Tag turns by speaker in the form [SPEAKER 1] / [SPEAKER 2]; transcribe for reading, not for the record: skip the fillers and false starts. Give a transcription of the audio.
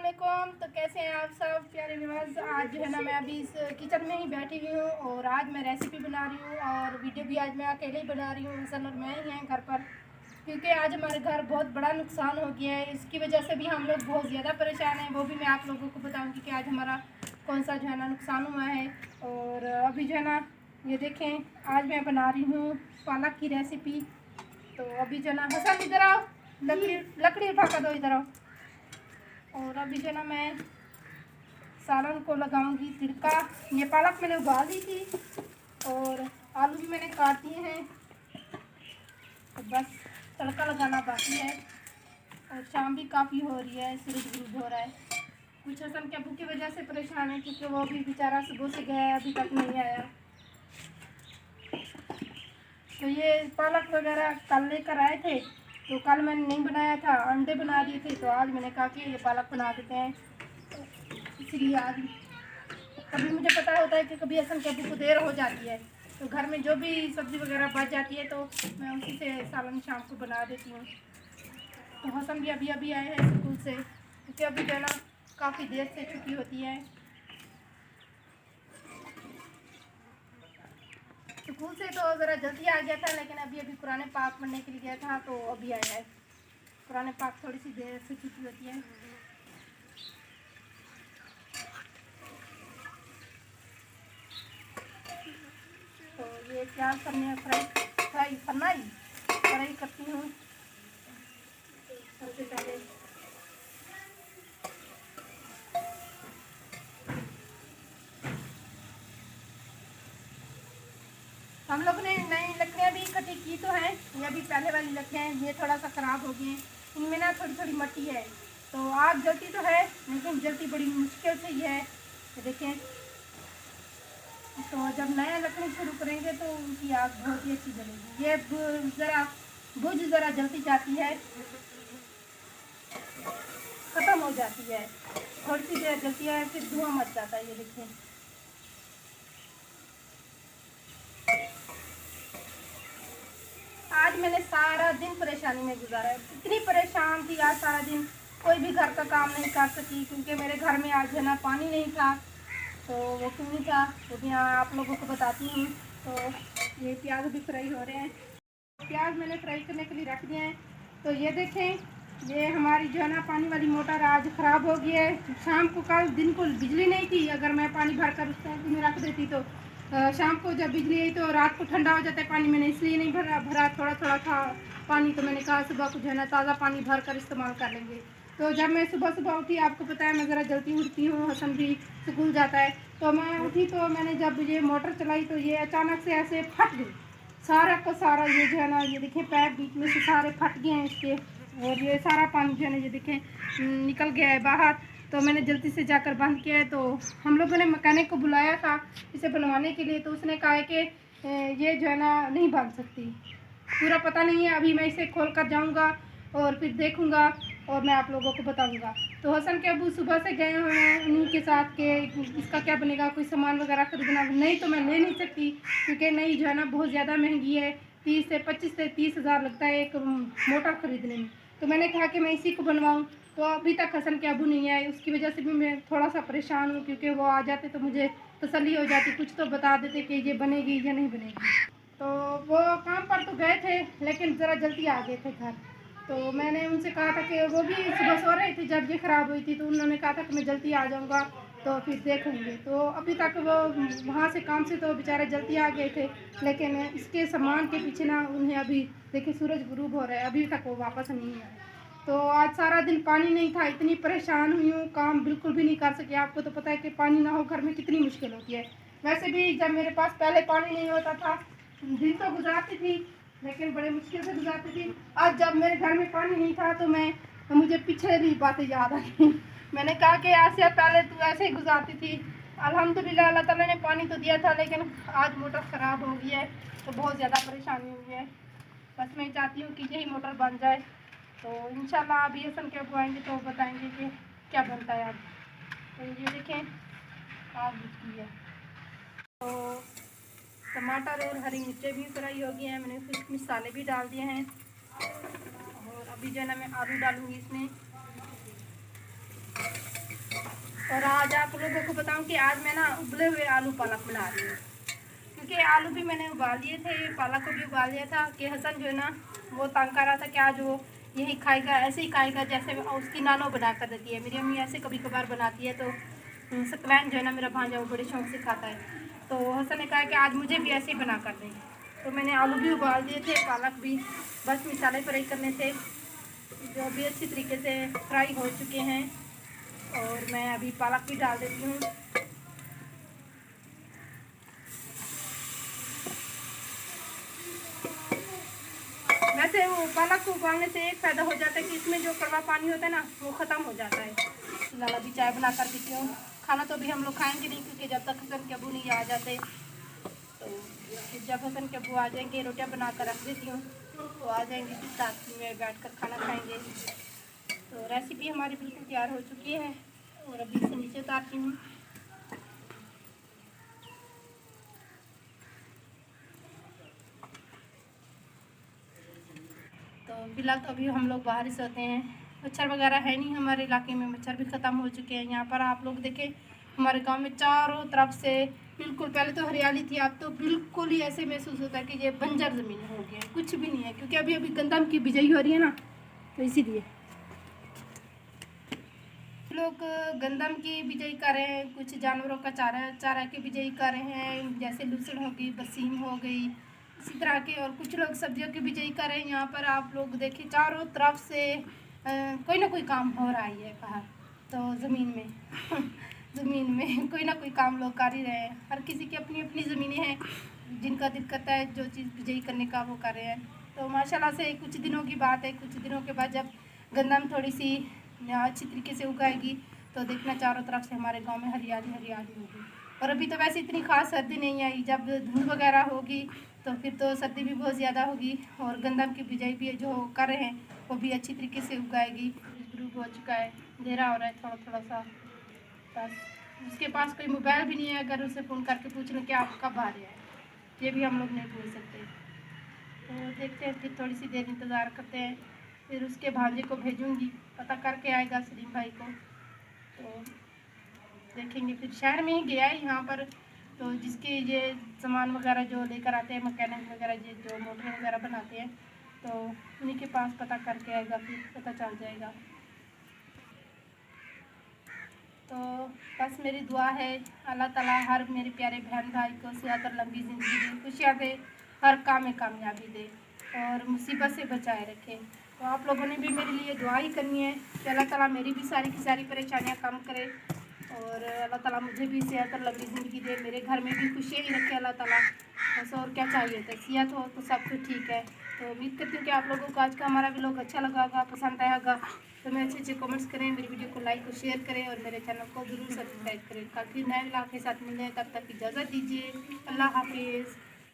[SPEAKER 1] वालेकुम। तो कैसे हैं आप सब प्यारे व्यूअर्स। आज जो है ना मैं अभी इस किचन में ही बैठी हुई हूँ और आज मैं रेसिपी बना रही हूँ और वीडियो भी आज मैं अकेले ही बना रही हूँ। हसन और मैं ही हैं घर पर, क्योंकि आज हमारे घर बहुत बड़ा नुकसान हो गया है। इसकी वजह से भी हम लोग बहुत ज़्यादा परेशान हैं। वो भी मैं आप लोगों को बताऊँगी कि आज हमारा कौन सा जो है ना नुकसान हुआ है। और अभी जो है ना ये देखें, आज मैं बना रही हूँ पालक की रेसिपी। तो अभी जो है ना हसन इधर आओ, लकड़ी उठा कर दो, इधर आओ। और अभी जो ना मैं सालन को लगाऊंगी तिड़का। ये पालक मैंने उबाल दी थी और आलू भी मैंने काट दिए हैं, तो बस तड़का लगाना बाकी है। और शाम भी काफ़ी हो रही है, सूरज गुरूब हो रहा है। कुछ हसन के अबू की वजह से परेशान है, क्योंकि वो भी बेचारा सुबह से गया है, अभी तक नहीं आया। तो ये पालक वगैरह कल लेकर आए थे, तो कल मैंने नहीं बनाया था, अंडे बना दिए थे। तो आज मैंने कहा कि ये पालक बना देते हैं, तो इसलिए आज कभी मुझे पता होता है कि कभी हसन के अबू को देर हो जाती है, तो घर में जो भी सब्ज़ी वगैरह बच जाती है तो मैं उसी से सालन शाम को बना देती हूँ। तो हसन भी अभी अभी आए हैं स्कूल से, क्योंकि अभी जो है ना काफ़ी देर से छुट्टी होती है। स्कूल से तो ज़रा जल्दी आ गया था, लेकिन अभी अभी कुरान पाक पढ़ने के लिए गया था, तो अभी आया है। कुरान पाक थोड़ी सी देर से छुट्टी होती है। तो ये प्याज करने फ्राई करती हूँ सबसे पहले। हम लोग ने नई लकड़ियाँ भी इकट्ठी की तो हैं, ये अभी पहले वाली लकड़ियाँ हैं, ये थोड़ा सा ख़राब हो गई हैं, इनमें ना थोड़ी थोड़ी मट्टी है। तो आग जलती तो है, लेकिन जलती बड़ी मुश्किल से ही है। तो देखें, तो जब नया लकड़ी शुरू करेंगे तो उनकी आग बहुत ही अच्छी जलेगी। ये ज़रा बुझ ज़रा जलती जाती है, ख़त्म हो जाती है, थोड़ी सी देर जलती है, फिर धुआं मच जाता है। ये देखें, आज मैंने सारा दिन परेशानी में गुजारा है। इतनी परेशान थी आज सारा दिन, कोई भी घर का काम नहीं कर सकी, क्योंकि मेरे घर में आज है ना पानी नहीं था। तो वो क्यों नहीं था वो भी यहाँ आप लोगों को बताती हूँ। तो ये प्याज भी फ्राई हो रहे हैं, प्याज मैंने फ्राई करने के लिए रख दिए हैं। तो ये देखें, ये हमारी जो है ना पानी वाली मोटर आज ख़राब हो गई है। शाम को कल दिन को बिजली नहीं थी, अगर मैं पानी भर कर उस टैंकी में रख देती तो शाम को जब बिजली आई तो रात को ठंडा हो जाता है पानी। मैंने इसलिए नहीं भरा थोड़ा थोड़ा था पानी, तो मैंने कहा सुबह को जो है ना ताज़ा पानी भर कर इस्तेमाल कर लेंगे। तो जब मैं सुबह सुबह उठी, आपको पता है मैं ज़रा जल्दी उठती हूँ, हसन भी स्कूल जाता है, तो मैं उठी तो मैंने जब ये मोटर चलाई तो ये अचानक से ऐसे फट गई, सारा का सारा। ये जो है ना, ये देखें पैर बीच में से सारे फट गए हैं इसके, और ये सारा पानी जो है ना ये देखें निकल गया है बाहर। तो मैंने जल्दी से जाकर बंद किया है। तो हम लोगों ने मैकेनिक को बुलाया था इसे बनवाने के लिए, तो उसने कहा है कि ये जो है ना नहीं बन सकती, पूरा पता नहीं है। अभी मैं इसे खोल कर जाऊँगा और फिर देखूँगा और मैं आप लोगों को बताऊँगा। तो हसन के अबू सुबह से गए हुए हैं उन्हीं के साथ के इसका क्या बनेगा, कोई सामान वगैरह खरीदना। नहीं तो मैं ले नहीं सकती, क्योंकि नई जो है ना बहुत ज़्यादा महंगी है, 25 से 30 हज़ार लगता है एक मोटर ख़रीदने में। तो मैंने कहा कि मैं इसी को बनवाऊँ, तो अभी तक हसन के अबू नहीं आए, उसकी वजह से भी मैं थोड़ा सा परेशान हूँ, क्योंकि वो आ जाते तो मुझे तसल्ली हो जाती, कुछ तो बता देते कि ये बनेगी या नहीं बनेगी। तो वो काम पर तो गए थे, लेकिन ज़रा जल्दी आ गए थे घर। तो मैंने उनसे कहा था कि वो भी सुबह सो रहे थे जब ये ख़राब हुई थी, तो उन्होंने कहा था कि मैं जल्दी आ जाऊँगा तो फिर देखेंगे। तो अभी तक वो वहाँ से काम से तो बेचारे जल्दी आ गए थे, लेकिन इसके सामान के पीछे ना उन्हें अभी देखिए सूरज गुरूब हो रहा है, अभी तक वो वापस नहीं आए। तो आज सारा दिन पानी नहीं था, इतनी परेशान हुई हूँ, काम बिल्कुल भी नहीं कर सके। आपको तो पता है कि पानी ना हो घर में कितनी मुश्किल होती है। वैसे भी जब मेरे पास पहले पानी नहीं होता था, दिन तो गुजारती थी, लेकिन बड़े मुश्किल से गुजारती थी। आज जब मेरे घर में पानी नहीं था तो मुझे पिछली बातें याद आई। मैंने कहा कि आसिया पहले तू ऐसे ही गुजारती थी। अल्हम्दुलिल्लाह अल्लाह ताला ने पानी तो दिया था, लेकिन आज मोटर ख़राब हो गई है, तो बहुत ज़्यादा परेशानी हुई है। बस मैं चाहती हूँ कि यही मोटर बन जाए, तो इंशाल्लाह अभी हसन के अबू आएंगे तो बताएंगे कि क्या बनता है आज। तो ये देखें आग बुझ गई है। तो टमाटर और हरी मिर्चें भी फ्राई हो गई हैं, मैंने कुछ मसाले भी डाल दिए हैं। और अभी जो है ना मैं आलू डालूँगी इसमें। और आज आप लोगों को बताऊं कि आज मैं ना उबले हुए आलू पालक बना रही हूँ, क्योंकि आलू भी मैंने उबाल लिए थे, पालक को भी उबाल लिया था कि हसन जो है ना वो तंग कर रहा था कि आज वो यही खाएगा, ऐसे ही खाएगा जैसे उसकी नानो बना कर देती है। मेरी अम्मी ऐसे कभी कभार बनाती है, तो सकलैन जो है ना मेरा भांजा वो बड़े शौक से खाता है। तो हसन ने कहा कि आज मुझे भी ऐसे ही बना कर दें, तो मैंने आलू भी उबाल दिए थे, पालक भी, बस मसाले फ्राई करने थे जो भी अच्छी तरीके से फ्राई हो चुके हैं। और मैं अभी पालक भी डाल देती हूँ। वैसे वो पालक को उबालने से एक फ़ायदा हो जाता है कि इसमें जो कड़वा पानी होता है ना वो ख़त्म हो जाता है। फिलहाल अभी चाय बना कर पीती हूँ। खाना तो अभी हम लोग खाएंगे नहीं, क्योंकि जब तक हसन के अबू नहीं आ जाते, तो फिर जब हसन के अबू आ जाएंगे रोटियां बना कर रख देती हूँ, तो आ जाएंगे फिर साथ में बैठ कर खाना खाएंगे। तो रेसिपी हमारी बिल्कुल तैयार हो चुकी है और अभी इसे नीचे उतारती हूँ। तो फिलहाल तो अभी हम लोग बाहर ही सोते हैं, मच्छर वगैरह है नहीं हमारे इलाके में, मच्छर भी ख़त्म हो चुके हैं। यहाँ पर आप लोग देखें हमारे गांव में चारों तरफ से बिल्कुल, पहले तो हरियाली थी, अब तो बिल्कुल ही ऐसे महसूस होता है कि ये बंजर ज़मीन हो गई है, कुछ भी नहीं है, क्योंकि अभी अभी गंदम की बिजाई हो रही है ना, तो इसीलिए लोग गंदम की बिजाई कर रहे हैं, कुछ जानवरों का चारा चारा की बिजाई कर रहे हैं, जैसे लूसड़ हो गई, बरसीम हो गई, इसी तरह के, और कुछ लोग सब्जियों की बिजाई कर रहे हैं। यहाँ पर आप लोग देखिए चारों तरफ से कोई ना कोई काम हो रहा ही है बाहर, तो ज़मीन में ज़मीन में कोई ना कोई काम लोग कर ही रहे हैं। हर किसी की अपनी अपनी ज़मीनें हैं, जिनका दिल करता है जो चीज़ बिजाई करने का वो कर रहे हैं। तो माशाल्लाह से कुछ दिनों की बात है, कुछ दिनों के बाद जब गंदम थोड़ी सी अच्छी तरीके से उगाएगी, तो देखना चारों तरफ से हमारे गांव में हरियाली हरियाली होगी। और अभी तो वैसे इतनी खास सर्दी नहीं आई, जब धुंध वगैरह होगी तो फिर तो सर्दी भी बहुत ज़्यादा होगी, और गंदम की बिजाई भी जो कर रहे हैं वो भी अच्छी तरीके से उगाएगी। ग्रुप हो चुका है, अंधेरा हो रहा है थोड़ा थोड़ा सा, बस उसके पास कोई मोबाइल भी नहीं है, अगर उसे फ़ोन करके पूछ लें कि आप कब आ रहे हैं, ये भी हम लोग नहीं पूछ सकते। तो देखते हैं, फिर थोड़ी सी देर इंतज़ार करते हैं, फिर उसके भांजे को भेजूंगी, पता करके आएगा सलीम भाई को, तो देखेंगे। फिर शहर में ही गया है यहाँ पर, तो जिसके ये सामान वगैरह जो लेकर आते हैं, मैकेनिक वगैरह ये जो मोटर वगैरह बनाते हैं, तो उन्हीं के पास पता करके आएगा, फिर पता चल जाएगा। तो बस मेरी दुआ है अल्लाह ताला हर मेरे प्यारे बहन भाई को सेहत और लंबी ज़िंदगी दे, खुशियाँ दे, हर काम में कामयाबी दे और मुसीबत से बचाए रखे। तो आप लोगों ने भी मेरे लिए दुआ ही करनी है कि अल्लाह ताला मेरी भी सारी की सारी परेशानियाँ कम करे, और अल्लाह ताला मुझे भी सेहत और लंबी ज़िंदगी दे, मेरे घर में भी खुशियाँ ही रखे अल्लाह ताला। बस और क्या चाहिए था, सेहत हो तो सब कुछ ठीक है। तो उम्मीद करती हूँ कि आप लोगों को आज का हमारा व्लॉग अच्छा लगा होगा, पसंद आया होगा। तो मैं अच्छे अच्छे कमेंट्स करें, मेरी वीडियो को लाइक और शेयर करें, और मेरे चैनल को ज़रूर सब्सक्राइब करें। कल फिर नए व्लॉग के साथ मिलते हैं, तब तक इजाज़त दीजिए, अल्लाह हाफिज़।